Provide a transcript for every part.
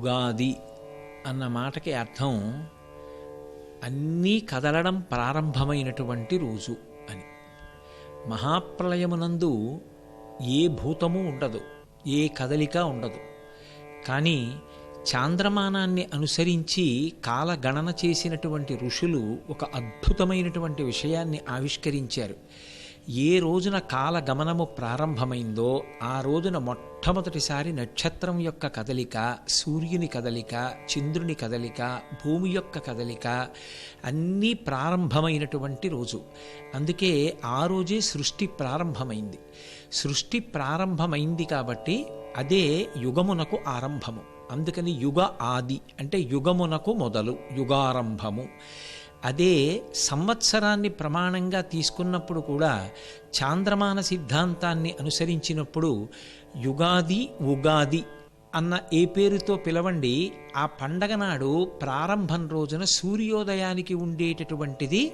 ఉగాది అన్న మాటకి అర్థం అన్నీ కదలడం ప్రారంభమైనటువంటి రోజు అని. మహాప్రళయమునందు ఏ భూతము ఉండదు, ఏ కదలిక ఉండదు. కానీ చాంద్రమానాన్ని అనుసరించి కాలగణన చేసినటువంటి ఋషులు ఒక అద్భుతమైనటువంటి విషయాన్ని ఆవిష్కరించారు. ఏ రోజున కాలగమనము ప్రారంభమైందో ఆ రోజున మొట్టమొదటిసారి నక్షత్రం యొక్క కదలిక, సూర్యుని కదలిక, చంద్రుని కదలిక, భూమి యొక్క కదలిక అన్నీ ప్రారంభమైనటువంటి రోజు. అందుకే ఆ రోజే సృష్టి ప్రారంభమైంది. సృష్టి ప్రారంభమైంది కాబట్టి అదే యుగమునకు ఆరంభము. అందుకని యుగ ఆది అంటే యుగమునకు మొదలు, యుగారంభము. అదే సంవత్సరాన్ని ప్రమాణంగా తీసుకున్నప్పుడు కూడా చాంద్రమాన సిద్ధాంతాన్ని అనుసరించినప్పుడు యుగాది, ఉగాది అన్న ఏ పేరుతో పిలవండి, ఆ పండగ నాడు ప్రారంభం రోజున సూర్యోదయానికి ఉండేటటువంటిది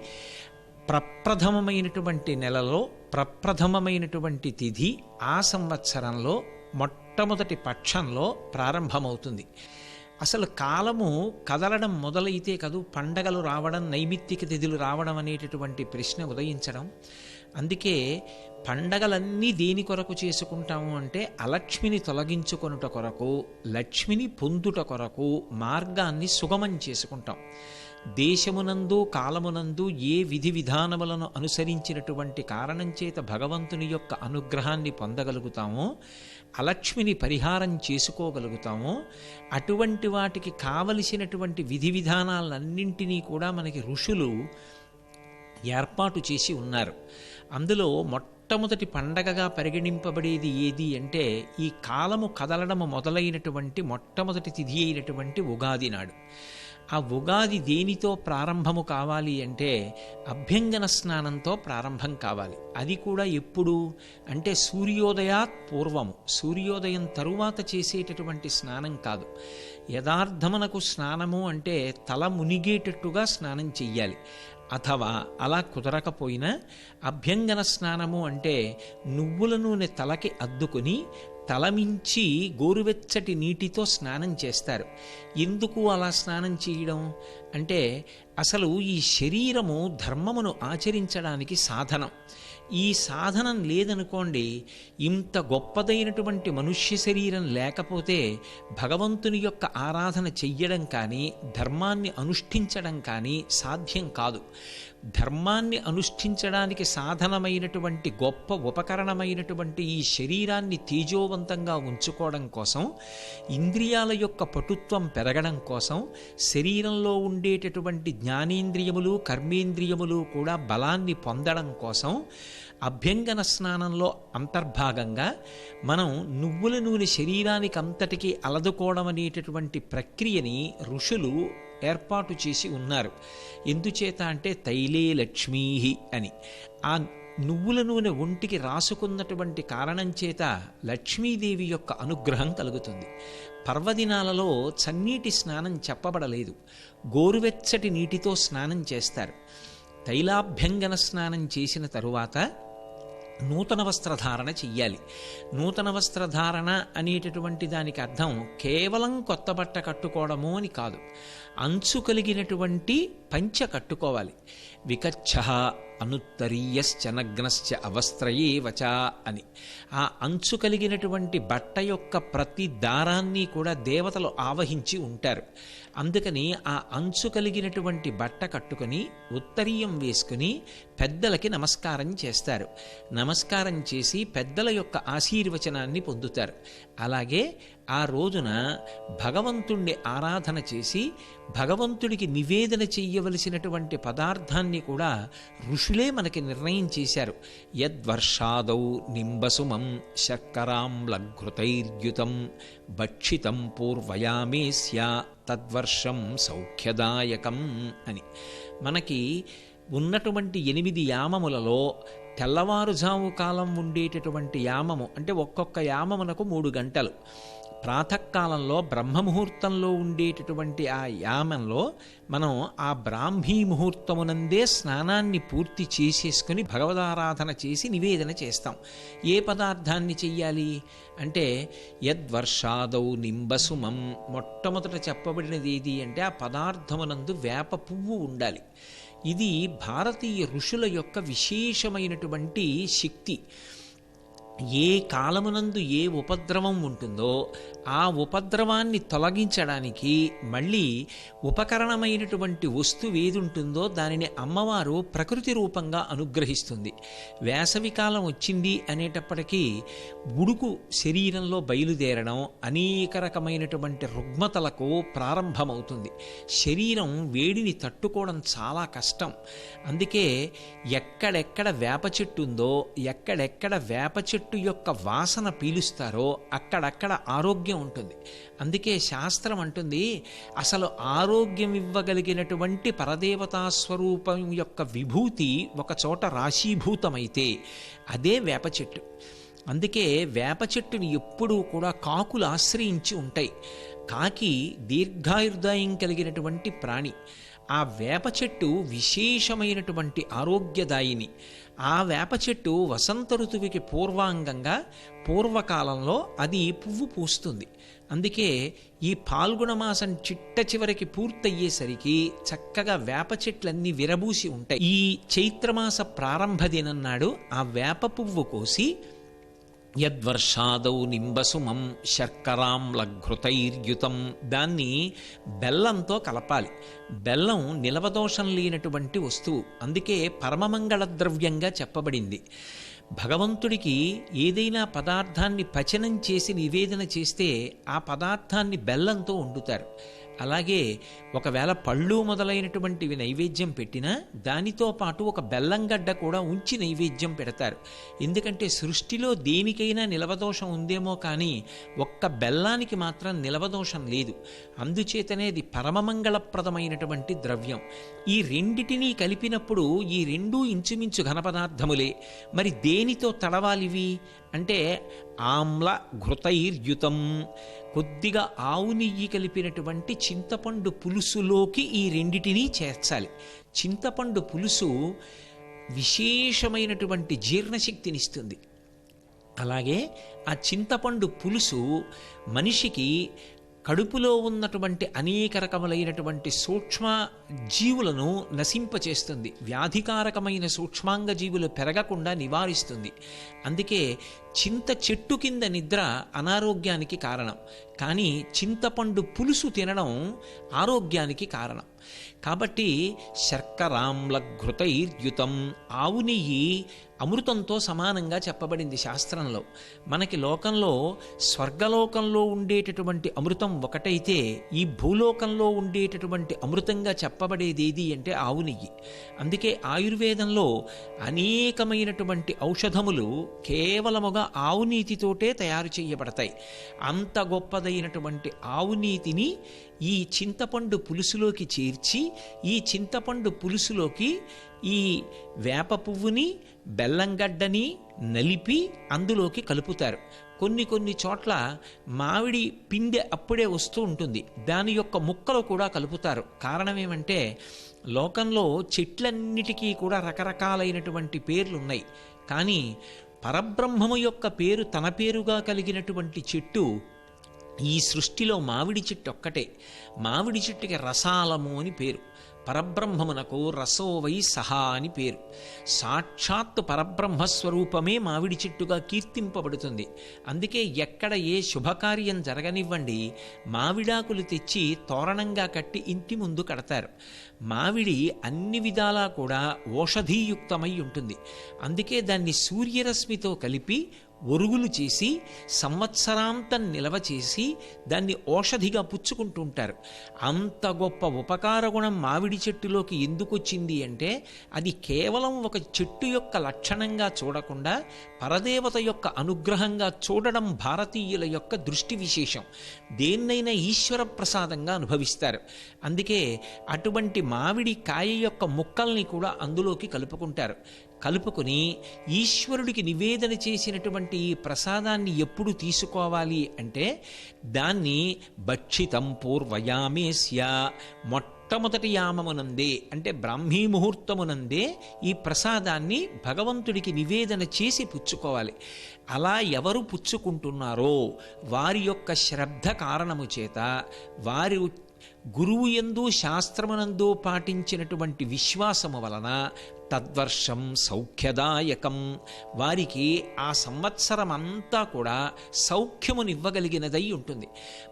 ప్రప్రథమమైనటువంటి నెలలో ప్రప్రథమమైనటువంటి తిథి ఆ సంవత్సరంలో మొట్టమొదటి పక్షంలో ప్రారంభమవుతుంది. అసలు కాలము కదలడం మొదలైతే కదూ పండగలు రావడం, నైమిత్తిక తిథులు రావడం అనేటటువంటి ప్రశ్న ఉదయించడం. అందుకే పండగలన్నీ దేని కొరకు చేసుకుంటాము అంటే అలక్ష్మిని తొలగించుకొనుట కొరకు, లక్ష్మిని పొందుట కొరకు మార్గాన్ని సుగమం చేసుకుంటాం. దేశమునందు కాలమునందు ఏ విధి విధానములను అనుసరించినటువంటి కారణం చేత భగవంతుని యొక్క అనుగ్రహాన్ని పొందగలుగుతామో, అలక్ష్మిని పరిహారం చేసుకోగలుగుతామో, అటువంటి వాటికి కావలసినటువంటి విధి విధానాలన్నింటినీ కూడా మనకి ఋషులు ఏర్పాటు చేసి ఉన్నారు. అందులో మొట్టమొదటి పండగగా పరిగణింపబడేది ఏది అంటే ఈ కాలము కదలడము మొదలైనటువంటి మొట్టమొదటి తిథి అయినటువంటి ఉగాది నాడు. ఆ ఉగాది దేనితో ప్రారంభము కావాలి అంటే అభ్యంగన స్నానంతో ప్రారంభం కావాలి. అది కూడా ఎప్పుడు అంటే సూర్యోదయాత్ పూర్వము, సూర్యోదయం తరువాత చేసేటటువంటి స్నానం కాదు. యథార్థమునకు స్నానము అంటే తల మునిగేటట్టుగా స్నానం చెయ్యాలి. అథవా అలా కుదరకపోయినా అభ్యంగన స్నానము అంటే నువ్వుల నూనె తలకి అద్దుకుని తలమించి గోరువెచ్చటి నీటితో స్నానం చేస్తారు. ఎందుకు అలా స్నానం చేయడం అంటే అసలు ఈ శరీరము ధర్మమును ఆచరించడానికి సాధనం. ఈ సాధనం లేదనుకోండి, ఇంత గొప్పదైనటువంటి మనుష్య శరీరం లేకపోతే భగవంతుని యొక్క ఆరాధన చెయ్యడం కానీ ధర్మాన్ని అనుష్ఠించడం కానీ సాధ్యం కాదు. ధర్మాన్ని అనుష్ఠించడానికి సాధనమైనటువంటి గొప్ప ఉపకరణమైనటువంటి ఈ శరీరాన్ని తేజోవంతంగా ఉంచుకోవడం కోసం, ఇంద్రియాల యొక్క పటుత్వం పెరగడం కోసం, శరీరంలో ఉండేటటువంటి జ్ఞానేంద్రియములు కర్మేంద్రియములు కూడా బలాన్ని పొందడం కోసం అభ్యంగన స్నానంలో అంతర్భాగంగా మనం నువ్వుల నూనె శరీరానికి అంతటికీ అలదుకోవడం అనేటటువంటి ప్రక్రియని ఋషులు ఏర్పాటు చేసి ఉన్నారు. ఎందుచేత అంటే తైలే లక్ష్మీ అని. ఆ నువ్వుల నూనె ఒంటికి రాసుకున్నటువంటి కారణం చేత లక్ష్మీదేవి యొక్క అనుగ్రహం కలుగుతుంది. పర్వదినాలలో చన్నీటి స్నానం చెప్పబడలేదు, గోరువెచ్చటి నీటితో స్నానం చేస్తారు. తైలాభ్యంగన స్నానం చేసిన తరువాత నూతన వస్త్రధారణ చెయ్యాలి. నూతన వస్త్రధారణ అనేటటువంటి దానికి అర్థం కేవలం కొత్త బట్ట కట్టుకోవడము అని కాదు. అంచు కలిగినటువంటి పంచ కట్టుకోవాలి. వికచ్చ అనుత్తరీయశ్చ నగ్నశ్చ అవస్త్రయే వచ అని. ఆ అంచు కలిగినటువంటి బట్ట యొక్క ప్రతి దారాన్ని కూడా దేవతలు ఆవహించి ఉంటారు. అందుకని ఆ అంచు కలిగినటువంటి బట్ట కట్టుకొని ఉత్తరీయం వేసుకుని పెద్దలకి నమస్కారం చేస్తారు. నమస్కారం చేసి పెద్దల యొక్క ఆశీర్వచనాన్ని పొందుతారు. అలాగే ఆ రోజున భగవంతుణ్ణి ఆరాధన చేసి భగవంతుడికి నివేదన చెయ్యవలసినటువంటి పదార్థాన్ని కూడా ఋషులే మనకి నిర్ణయం చేశారు. యద్వర్షాదౌ నింబసుమం శర్కరాంలఘృతైర్యుతం భక్షితం పూర్వయామేస్య తద్వర్షం సౌఖ్యదాయకం అని. మనకి ఉన్నటువంటి 8 యామములలో తెల్లవారుజాము కాలం ఉండేటటువంటి యామము అంటే ఒక్కొక్క యామమునకు 3 గంటలు. ప్రాతకాలంలో బ్రహ్మముహూర్తంలో ఉండేటటువంటి ఆ యామంలో మనం ఆ బ్రాహ్మీ ముహూర్తమునందే స్నానాన్ని పూర్తి చేసేసుకుని భగవదారాధన చేసి నివేదన చేస్తాం. ఏ పదార్థాన్ని చెయ్యాలి అంటే యద్వర్షాదౌ నింబసుమం, మొట్టమొదట చెప్పబడినది ఏది అంటే ఆ పదార్థమునందు వేప పువ్వు ఉండాలి. ఇది భారతీయ ఋషుల యొక్క విశేషమైనటువంటి శక్తి. ఏ కాలమునందు ఏ ఉపద్రవం ఉంటుందో ఆ ఉపద్రవాన్ని తొలగించడానికి మళ్ళీ ఉపకరణమైనటువంటి వస్తువు ఏది ఉంటుందో దానిని అమ్మవారు ప్రకృతి రూపంగా అనుగ్రహిస్తుంది. వేసవికాలం వచ్చింది అనేటప్పటికీ ఉడుకు శరీరంలో బయలుదేరడం, అనేక రకమైనటువంటి రుగ్మతలకు ప్రారంభమవుతుంది. శరీరం వేడిని తట్టుకోవడం చాలా కష్టం. అందుకే ఎక్కడెక్కడ వేప చెట్టు ఉందో, ఎక్కడెక్కడ వేప చెట్టు యొక్క వాసన పీలుస్తారో అక్కడక్కడ ఆరోగ్యం ఉంటుంది. అందుకే శాస్త్రం అంటుంది, అసలు ఆరోగ్యం ఇవ్వగలిగినటువంటి పరదేవతా స్వరూపం యొక్క విభూతి ఒక చోట రాశీభూతమైతే అదే వేప చెట్టు. అందుకే వేప చెట్టుని ఎప్పుడూ కూడా కాకులు ఆశ్రయించి ఉంటాయి. కాకి దీర్ఘాయుర్దాయం కలిగినటువంటి ప్రాణి. ఆ వేప చెట్టు విశేషమైనటువంటి ఆరోగ్యదాయిని. ఆ వేప చెట్టు వసంత ఋతువుకి పూర్వాంగంగా పూర్వకాలంలో అది పువ్వు పూస్తుంది. అందుకే ఈ పాల్గొన మాసం చిట్ట చివరికి పూర్తయ్యేసరికి చక్కగా వేప చెట్లన్నీ విరబూసి ఉంటాయి. ఈ చైత్రమాస ప్రారంభ దినం నాడు ఆ వేప పువ్వు కోసి యద్వర్షాదౌ నింబసుమం శర్కరాంలఘృతైర్యుతం, దాన్ని బెల్లంతో కలపాలి. బెల్లం నిలవదోషం లేనటువంటి వస్తువు. అందుకే పరమమంగళ ద్రవ్యంగా చెప్పబడింది. భగవంతుడికి ఏదైనా పదార్థాన్ని పచనం చేసి నివేదన చేస్తే ఆ పదార్థాన్ని బెల్లంతో వండుతారు. అలాగే ఒకవేళ పళ్ళు మొదలైనటువంటివి నైవేద్యం పెట్టినా దానితో పాటు ఒక బెల్లంగడ్డ కూడా ఉంచి నైవేద్యం పెడతారు. ఎందుకంటే సృష్టిలో దేనికైనా నిలవదోషం ఉందేమో కానీ ఒక్క బెల్లానికి మాత్రం నిలవదోషం లేదు. అందుచేతనే ఇది పరమమంగళప్రదమైనటువంటి ద్రవ్యం. ఈ రెండిటినీ కలిపినప్పుడు ఈ రెండూ ఇంచుమించు ఘనపదార్థములే. మరి దేనితో తడవాలివి అంటే ఆమ్ల ఘృతైర్యుతం, కొద్దిగా ఆవు నెయ్యి కలిపినటువంటి చింతపండు పులుసులోకి ఈ రెండిటినీ చేర్చాలి. చింతపండు పులుసు విశేషమైనటువంటి జీర్ణశక్తినిస్తుంది. అలాగే ఆ చింతపండు పులుసు మనిషికి కడుపులో ఉన్నటువంటి అనేక రకములైనటువంటి సూక్ష్మ జీవులను నశింపచేస్తుంది. వ్యాధికారకమైన సూక్ష్మాంగ జీవులు పెరగకుండా నివారిస్తుంది. అందుకే చింత చెట్టు కింద నిద్ర అనారోగ్యానికి కారణం, కానీ చింతపండు పులుసు తినడం ఆరోగ్యానికి కారణం. కాబట్టి శర్కరాంలఘృతైర్యుతం, ఆవు నెయ్యి అమృతంతో సమానంగా చెప్పబడింది శాస్త్రంలో. మనకి లోకంలో స్వర్గలోకంలో ఉండేటటువంటి అమృతం ఒకటైతే ఈ భూలోకంలో ఉండేటటువంటి అమృతంగా చెప్పబడేది ఏది అంటే ఆవు నెయ్యి. అందుకే ఆయుర్వేదంలో అనేకమైనటువంటి ఔషధములు కేవలముగా ఆవు నీతితోటే తయారు చేయబడతాయి. అంత గొప్పదైనటువంటి ఆవు నీతిని ఈ చింతపండు పులుసులోకి చేర్చి ఈ చింతపండు పులుసులోకి ఈ వేప పువ్వుని బెల్లంగడ్డని నలిపి అందులోకి కలుపుతారు. కొన్ని చోట్ల మామిడి పిందె అప్పుడే వస్తూ ఉంటుంది, దాని యొక్క ముక్కలు కూడా కలుపుతారు. కారణం ఏమంటే లోకంలో చెట్లన్నిటికీ కూడా రకరకాలైనటువంటి పేర్లు ఉన్నాయి, కానీ పరబ్రహ్మము యొక్క పేరు తన పేరుగా కలిగినటువంటి చెట్టు ఈ సృష్టిలో మామిడి చెట్టు ఒక్కటే. మామిడి చెట్టుకి రసాలము అని పేరు. పరబ్రహ్మమునకు రసోవై సహా అని పేరు. సాక్షాత్తు పరబ్రహ్మస్వరూపమే మామిడి చెట్టుగా కీర్తింపబడుతుంది. అందుకే ఎక్కడ ఏ శుభకార్యం జరగనివ్వండి, మామిడాకులు తెచ్చి తోరణంగా కట్టి ఇంటి ముందు కడతారు. మామిడి అన్ని విధాలా కూడా ఓషధీయుక్తమై ఉంటుంది. అందుకే దాన్ని సూర్యరశ్మితో కలిపి ఒరుగులు చేసి సంవత్సరాంతం నిలవ చేసి దాన్ని ఔషధిగా పుచ్చుకుంటూ ఉంటారు. అంత గొప్ప ఉపకార గుణం మామిడి చెట్టులోకి ఎందుకు వచ్చింది అంటే అది కేవలం ఒక చెట్టు యొక్క లక్షణంగా చూడకుండా పరదేవత యొక్క అనుగ్రహంగా చూడడం భారతీయుల యొక్క దృష్టి విశేషం. దేన్నైనా ఈశ్వర ప్రసాదంగా అనుభవిస్తారు. అందుకే అటువంటి మామిడి కాయ యొక్క ముక్కల్ని కూడా అందులోకి కలుపుకుంటారు. కలుపుకొని ఈశ్వరుడికి నివేదన చేసినటువంటి ఈ ప్రసాదాన్ని ఎప్పుడు తీసుకోవాలి అంటే దాన్ని భక్షితం పూర్వయామేస్య మొట్టమొదటి యామమునందే అంటే బ్రాహ్మీ ముహూర్తమునందే ఈ ప్రసాదాన్ని భగవంతుడికి నివేదన చేసి పుచ్చుకోవాలి. అలా ఎవరు పుచ్చుకుంటున్నారో వారి యొక్క శ్రద్ధ కారణము చేత వారి గురువు యందు శాస్త్రమునందు పాటించినటువంటి విశ్వాసము వలన తద్వర్షం సౌఖ్యదాయకం, వారికి ఆ సంవత్సరం అంతా కూడా సౌఖ్యమునివ్వగలిగినదై ఉంటుంది.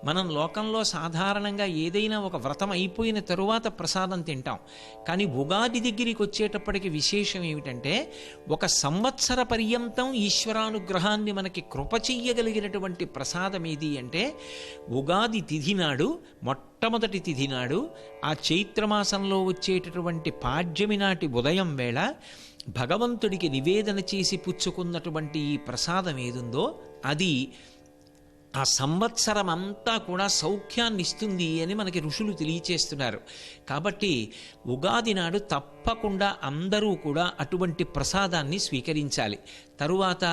మనం లోకంలో సాధారణంగా ఏదైనా ఒక వ్రతం అయిపోయిన తరువాత ప్రసాదం తింటాం. కానీ ఉగాది దగ్గరికి వచ్చేటప్పటికి విశేషం ఏమిటంటే ఒక సంవత్సర పర్యంతం ఈశ్వరానుగ్రహాన్ని మనకి కృప చెయ్యగలిగినటువంటి ప్రసాదం ఏది అంటే ఉగాది తిథి నాడు, మొట్టమొదటి తిథి నాడు, ఆ చైత్రమాసంలో వచ్చేటటువంటి పాడ్యమి నాటి ఉదయం వేళ భగవంతుడికి నివేదన చేసి పుచ్చుకున్నటువంటి ఈ ప్రసాదం ఏదుందో అది ఆ సంవత్సరం అంతా కూడా సౌఖ్యాన్ని ఇస్తుంది అని మనకి ఋషులు తెలియచేస్తున్నారు. కాబట్టి ఉగాది నాడు తప్పకుండా అందరూ కూడా అటువంటి ప్రసాదాన్ని స్వీకరించాలి. తరువాత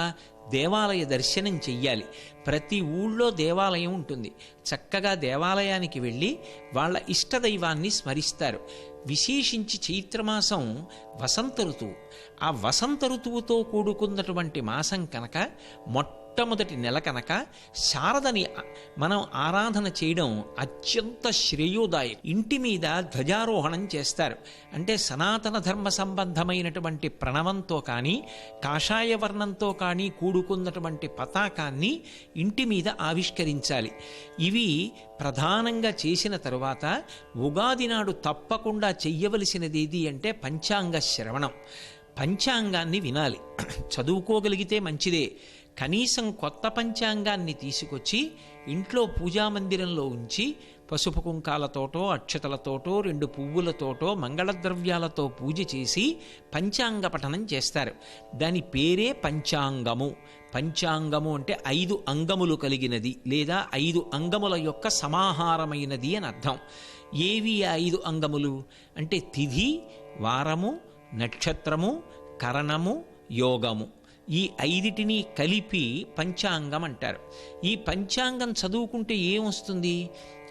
దేవాలయ దర్శనం చెయ్యాలి. ప్రతి ఊళ్ళో దేవాలయం ఉంటుంది. చక్కగా దేవాలయానికి వెళ్ళి వాళ్ళ ఇష్టదైవాన్ని స్మరిస్తారు. విశేషించి చైత్రమాసం వసంత ఋతువు. ఆ వసంత ఋతువుతో కూడుకున్నటువంటి మాసం కనుక, మొట్టమొదటి నెల కనుక శారదని మనం ఆరాధన చేయడం అత్యంత శ్రేయోదాయకం. ఇంటి మీద ధ్వజారోహణం చేస్తారు. అంటే సనాతన ధర్మ సంబంధమైనటువంటి ప్రణవంతో కానీ కాషాయ వర్ణంతో కానీ కూడుకున్నటువంటి పతాకాన్ని ఇంటి మీద ఆవిష్కరించాలి. ఇవి ప్రధానంగా చేసిన తరువాత ఉగాది నాడు తప్పకుండా చెయ్యవలసినది ఏది అంటే పంచాంగ శ్రవణం. పంచాంగాన్ని వినాలి. చదువుకోగలిగితే మంచిదే. కనీసం కొత్త పంచాంగాన్ని తీసుకొచ్చి ఇంట్లో పూజామందిరంలో ఉంచి పసుపు కుంకాలతోటో అక్షతలతోటో 2 పువ్వులతోటో మంగళద్రవ్యాలతో పూజ చేసి పంచాంగ పఠనం చేస్తారు. దాని పేరే పంచాంగము. పంచాంగము అంటే 5 అంగములు కలిగినది లేదా 5 అంగముల యొక్క సమాహారమైనది అని అర్థం. ఏవి 5 అంగములు అంటే తిథి, వారము, నక్షత్రము, కరణము, యోగము. ఈ 5టిని కలిపి పంచాంగం అంటారు. ఈ పంచాంగం చదువుకుంటే ఏమొస్తుంది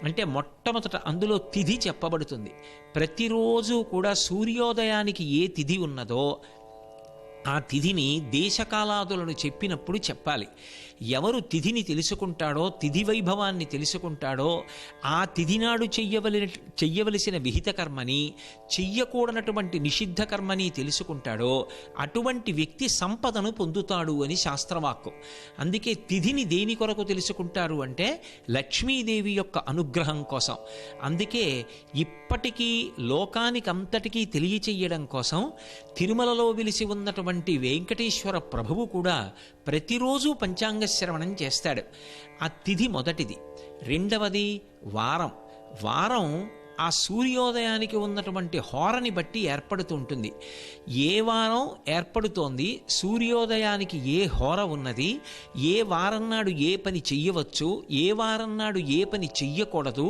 అంటే మొట్టమొదట అందులో తిథి చెప్పబడుతుంది. ప్రతిరోజు కూడా సూర్యోదయానికి ఏ తిథి ఉన్నదో ఆ తిథిని దేశకాలాదులను చెప్పినప్పుడు చెప్పాలి. ఎవరు తెలుసుకుంటాడో, తిథి వైభవాన్ని తెలుసుకుంటాడో, ఆ తిథి నాడు చెయ్యవలసిన విహిత కర్మని, చెయ్యకూడనటువంటి నిషిద్ధ కర్మని తెలుసుకుంటాడో అటువంటి వ్యక్తి సంపదను పొందుతాడు అని శాస్త్రవాక్కు. అందుకే తిథిని దేని కొరకు తెలుసుకుంటారు అంటే లక్ష్మీదేవి యొక్క అనుగ్రహం కోసం. అందుకే ఇప్పటికీ లోకానికంతటికీ తెలియచెయ్యడం కోసం తిరుమలలో వెలిసి ఉన్నటువంటి వెంకటేశ్వర ప్రభువు కూడా ప్రతిరోజు పంచాంగ శ్రవణం చేస్తాడు. ఆ తిథి మొదటిది. రెండవది వారం. వారం ఆ సూర్యోదయానికి ఉన్నటువంటి హోరని బట్టి ఏర్పడుతూ ఉంటుంది. ఏ వారం ఏర్పడుతోంది, సూర్యోదయానికి ఏ హోర ఉన్నది, ఏ వారం నాడు ఏ పని చెయ్యవచ్చు, ఏ వారం నాడు ఏ పని చెయ్యకూడదు,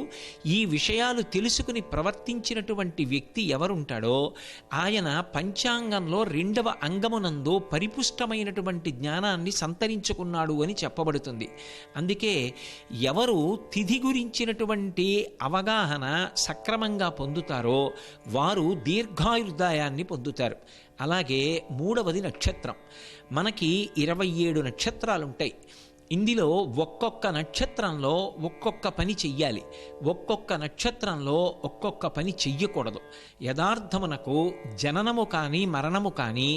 ఈ విషయాలు తెలుసుకుని ప్రవర్తించినటువంటి వ్యక్తి ఎవరుంటాడో ఆయన పంచాంగంలో 2వ అంగమునందు పరిపుష్టమైనటువంటి జ్ఞానాన్ని సంతరించుకున్నాడు అని చెప్పబడుతుంది. అందుకే ఎవరు తిథి గురించినటువంటి అవగాహన సక్రమంగా పొందుతారో వారు దీర్ఘాయుర్దాయాన్ని పొందుతారు. అలాగే 3వది నక్షత్రం. మనకి 27 నక్షత్రాలుంటాయి. ఇందులో ఒక్కొక్క నక్షత్రంలో ఒక్కొక్క పని చెయ్యాలి. ఒక్కొక్క నక్షత్రంలో ఒక్కొక్క పని చెయ్యకూడదు. యథార్థమునకు జననము కానీ మరణము కానీ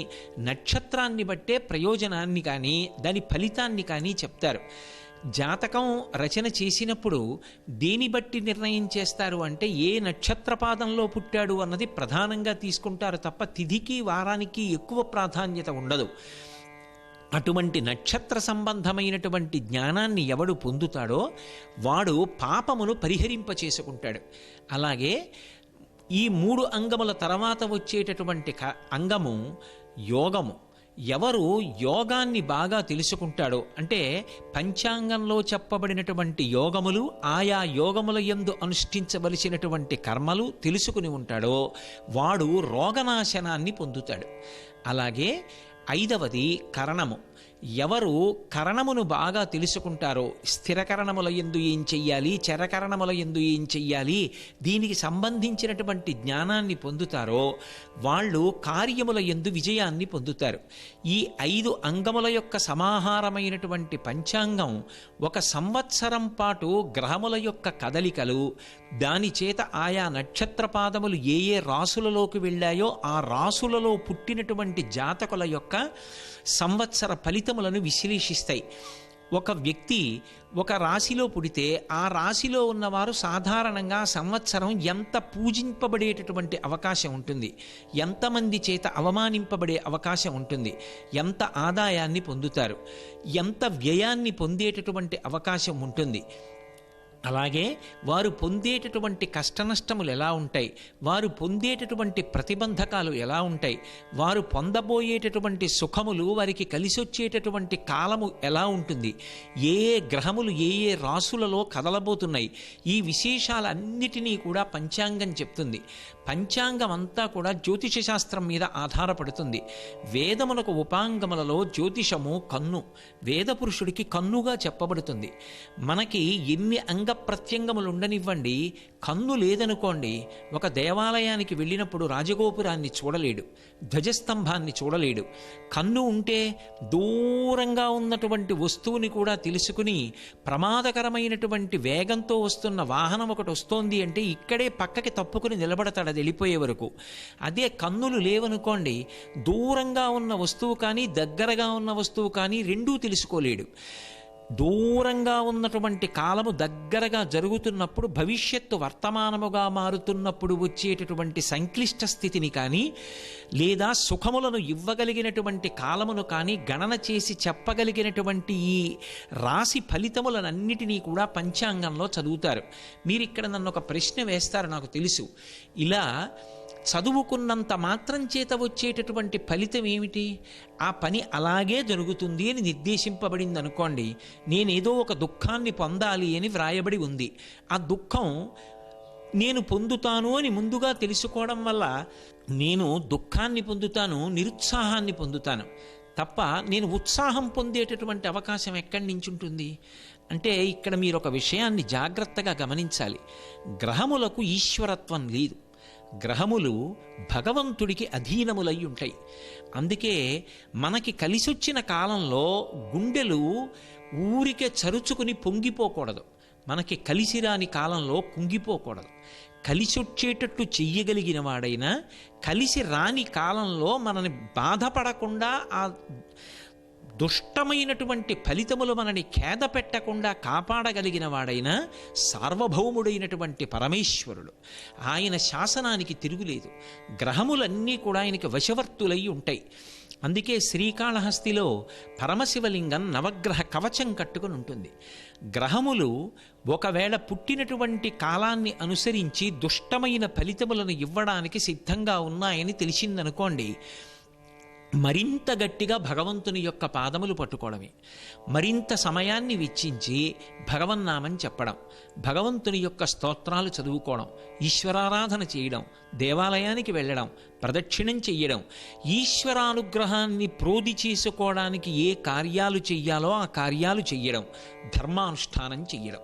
నక్షత్రాన్ని బట్టే ప్రయోజనాన్ని కానీ దాని ఫలితాన్ని కానీ చెప్తారు. జాతకం రచన చేసినప్పుడు దేని బట్టి నిర్ణయం చేస్తారు అంటే ఏ నక్షత్రపాదంలో పుట్టాడు అన్నది ప్రధానంగా తీసుకుంటారు తప్ప తిథికి వారానికి ఎక్కువ ప్రాధాన్యత ఉండదు. అటువంటి నక్షత్ర సంబంధమైనటువంటి జ్ఞానాన్ని ఎవడు పొందుతాడో వాడు పాపమును పరిహరింపచేసుకుంటాడు. అలాగే ఈ 3 అంగముల తర్వాత వచ్చేటటువంటి అంగము యోగము. ఎవరు యోగాన్ని బాగా తెలుసుకుంటాడో, అంటే పంచాంగంలో చెప్పబడినటువంటి యోగములు, ఆయా యోగముల యందు అనుష్ఠించవలసినటువంటి కర్మలు తెలుసుకుని ఉంటాడో వాడు రోగనాశనాన్ని పొందుతాడు. అలాగే 5వది కరణము. ఎవరు కరణమును బాగా తెలుసుకుంటారో, స్థిరకరణముల యందు ఏం చెయ్యాలి, చరకరణముల యందు ఏం చెయ్యాలి, దీనికి సంబంధించినటువంటి జ్ఞానాన్ని పొందుతారో వాళ్ళు కార్యముల యందు విజయాన్ని పొందుతారు. ఈ 5 అంగముల యొక్క సమాహారమైనటువంటి పంచాంగం ఒక సంవత్సరం పాటు గ్రహముల యొక్క కదలికలు, దాని చేత ఆయా నక్షత్ర పాదములు ఏ ఏ రాసులలోకి వెళ్ళాయో ఆ రాసులలో పుట్టినటువంటి జాతకుల యొక్క సంవత్సర ఫలితములను విశ్లేషిస్తాయి. ఒక వ్యక్తి ఒక రాశిలో పుడితే ఆ రాశిలో ఉన్నవారు సాధారణంగా సంవత్సరం ఎంత పూజింపబడేటటువంటి అవకాశం ఉంటుంది, ఎంతమంది చేత అవమానింపబడే అవకాశం ఉంటుంది, ఎంత ఆదాయాన్ని పొందుతారు, ఎంత వ్యయాన్ని పొందేటటువంటి అవకాశం ఉంటుంది, అలాగే వారు పొందేటటువంటి కష్టనష్టములు ఎలా ఉంటాయి, వారు పొందేటటువంటి ప్రతిబంధకాలు ఎలా ఉంటాయి, వారు పొందబోయేటటువంటి సుఖములు వారికి కలిసొచ్చేటటువంటి కాలము ఎలా ఉంటుంది, ఏ ఏ గ్రహములు ఏ ఏ రాసులలో కదలబోతున్నాయి, ఈ విశేషాలన్నిటినీ కూడా పంచాంగం చెప్తుంది. పంచాంగం అంతా కూడా జ్యోతిష శాస్త్రం మీద ఆధారపడుతుంది. వేదమునకు ఉపాంగములలో జ్యోతిషము కన్ను, వేద పురుషుడికి కన్నుగా చెప్పబడుతుంది. మనకి ఎన్ని ప్రత్యంగములు ఉండనివ్వండి, కన్ను లేదనుకోండి, ఒక దేవాలయానికి వెళ్ళినప్పుడు రాజగోపురాన్ని చూడలేడు, ధ్వజస్తంభాన్ని చూడలేడు. కన్ను ఉంటే దూరంగా ఉన్నటువంటి వస్తువుని కూడా తెలుసుకుని ప్రమాదకరమైనటువంటి వేగంతో వస్తున్న వాహనం ఒకటి వస్తోంది అంటే ఇక్కడే పక్కకి తప్పుకుని నిలబడతాడు అది వెళ్ళిపోయే వరకు. అదే కన్నులు లేవనుకోండి, దూరంగా ఉన్న వస్తువు కానీ దగ్గరగా ఉన్న వస్తువు కానీ రెండూ తెలుసుకోలేడు. దూరంగా ఉన్నటువంటి కాలము దగ్గరగా జరుగుతున్నప్పుడు, భవిష్యత్తు వర్తమానముగా మారుతున్నప్పుడు వచ్చేటటువంటి సంక్లిష్ట స్థితిని కానీ, లేదా సుఖములను ఇవ్వగలిగినటువంటి కాలమును కానీ గణన చేసి చెప్పగలిగినటువంటి ఈ రాశి ఫలితములనన్నిటినీ కూడా పంచాంగంలో చదువుతారు. మీరు ఇక్కడ నన్ను ఒక ప్రశ్న వేస్తారు, నాకు తెలుసు. ఇలా చదువుకున్నంత మాత్రం చేత వచ్చేటటువంటి ఫలితం ఏమిటి? ఆ పని అలాగే జరుగుతుంది అని నిర్దేశింపబడింది అనుకోండి, నేనేదో ఒక దుఃఖాన్ని పొందాలి అని వ్రాయబడి ఉంది, ఆ దుఃఖం నేను పొందుతాను అని ముందుగా తెలుసుకోవడం వల్ల నేను దుఃఖాన్ని పొందుతాను, నిరుత్సాహాన్ని పొందుతాను తప్ప నేను ఉత్సాహం పొందేటటువంటి అవకాశం ఎక్కడి నుంచి ఉంటుంది? అంటే ఇక్కడ మీరు ఒక విషయాన్ని జాగ్రత్తగా గమనించాలి. గ్రహములకు ఈశ్వరత్వం లేదు, గ్రహములు భగవంతుడికి అధీనములై ఉంటాయి. అందుకే మనకి కలిసొచ్చిన కాలంలో గుండెలు ఊరికే చరుచుకుని పొంగిపోకూడదు, మనకి కలిసి రాని కాలంలో కుంగిపోకూడదు. కలిసొచ్చేటట్టు చెయ్యగలిగిన వాడైనా కలిసి రాని కాలంలో మనని బాధపడకుండా, ఆ దుష్టమైనటువంటి ఫలితములు మనని ఖేద పెట్టకుండా కాపాడగలిగిన వాడైనా సార్వభౌముడైనటువంటి పరమేశ్వరుడు. ఆయన శాసనానికి తిరుగులేదు. గ్రహములన్నీ కూడా ఆయనకి వశవర్తులై ఉంటాయి. అందుకే శ్రీకాళహస్తిలో పరమశివలింగం నవగ్రహ కవచం కట్టుకుని ఉంటుంది. గ్రహములు ఒకవేళ పుట్టినటువంటి కాలాన్ని అనుసరించి దుష్టమైన ఫలితములను ఇవ్వడానికి సిద్ధంగా ఉన్నాయని తెలిసిందనుకోండి, మరింత గట్టిగా భగవంతుని యొక్క పాదములు పట్టుకోవడమే, మరింత సమయాన్ని వెచ్చించి భగవన్నామం చెప్పడం, భగవంతుని యొక్క స్తోత్రాలు చదువుకోవడం, ఈశ్వరారాధన చేయడం, దేవాలయానికి వెళ్ళడం, ప్రదక్షిణం చెయ్యడం, ఈశ్వరానుగ్రహాన్ని ప్రోధి చేసుకోవడానికి ఏ కార్యాలు చెయ్యాలో ఆ కార్యాలు చెయ్యడం, ధర్మానుష్ఠానం చెయ్యడం.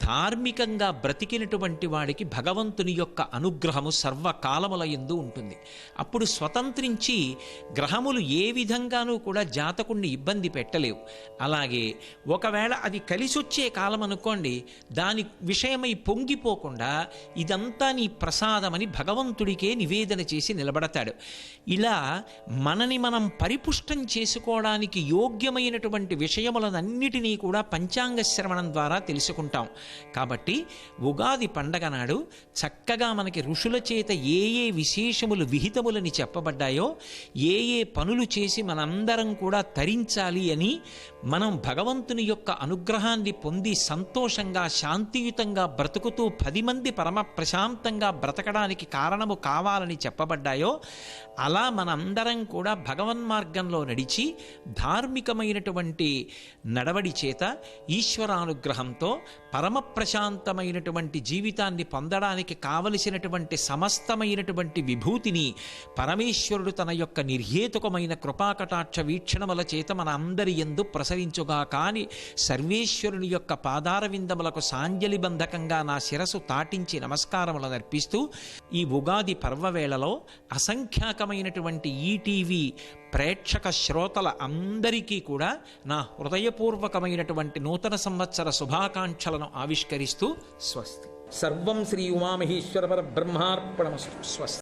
ధార్మికంగా బ్రతికినటువంటి వాడికి భగవంతుని యొక్క అనుగ్రహము సర్వకాలముల యందు ఉంటుంది. అప్పుడు స్వతంత్రించి గ్రహములు ఏ విధంగానూ కూడా జాతకుణ్ణి ఇబ్బంది పెట్టలేవు. అలాగే ఒకవేళ అది కలిసొచ్చే కాలం అనుకోండి, దాని విషయమై పొంగిపోకుండా ఇదంతా నీ ప్రసాదమని భగవంతుడికే నివేదన చేసి నిలబడతాడు. ఇలా మనని మనం పరిపుష్టం చేసుకోవడానికి యోగ్యమైనటువంటి విషయములనన్నిటినీ కూడా పంచాంగ శ్రవణం ద్వారా తెలుసుకుంటాం. కాబట్టి ఉగాది పండగ నాడు చక్కగా మనకి ఋషుల చేత ఏ ఏ విశేషములు విహితములని చెప్పబడ్డాయో, ఏ ఏ పనులు చేసి మనందరం కూడా తరించాలి అని, మనం భగవంతుని యొక్క అనుగ్రహాన్ని పొంది సంతోషంగా శాంతియుతంగా బ్రతుకుతూ 10 మంది పరమ ప్రశాంతంగా బ్రతకడానికి కారణము కావాలని చెప్పబడ్డాయో, అలా మనందరం కూడా భగవన్మార్గంలో నడిచి ధార్మికమైనటువంటి నడవడి చేత ఈశ్వరానుగ్రహంతో పరమ ప్రశాంతమైనటువంటి జీవితాన్ని పొందడానికి కావలసినటువంటి సమస్తమైనటువంటి విభూతిని పరమేశ్వరుడు తన యొక్క నిర్హేతుకమైన కృపాకటాక్ష వీక్షణముల చేత మన అందరి యందు ప్రసరించుగా కాని సర్వేశ్వరుని యొక్క పాదార విందములకు సాంజలిబంధకంగా నా శిరసు తాటించి నమస్కారములు అర్పిస్తూ, ఈ ఉగాది పర్వవేళలో అసంఖ్యాకమైనటువంటి ఈటీవీ ప్రేక్షక శ్రోతల అందరికీ కూడా నా హృదయపూర్వకమైనటువంటి నూతన సంవత్సర శుభాకాంక్షలను ఆవిష్కరిస్తూ స్వస్తి. సర్వం శ్రీ ఉమామహేశ్వర పరబ్రహ్మార్పణమస్తు. స్వస్తి.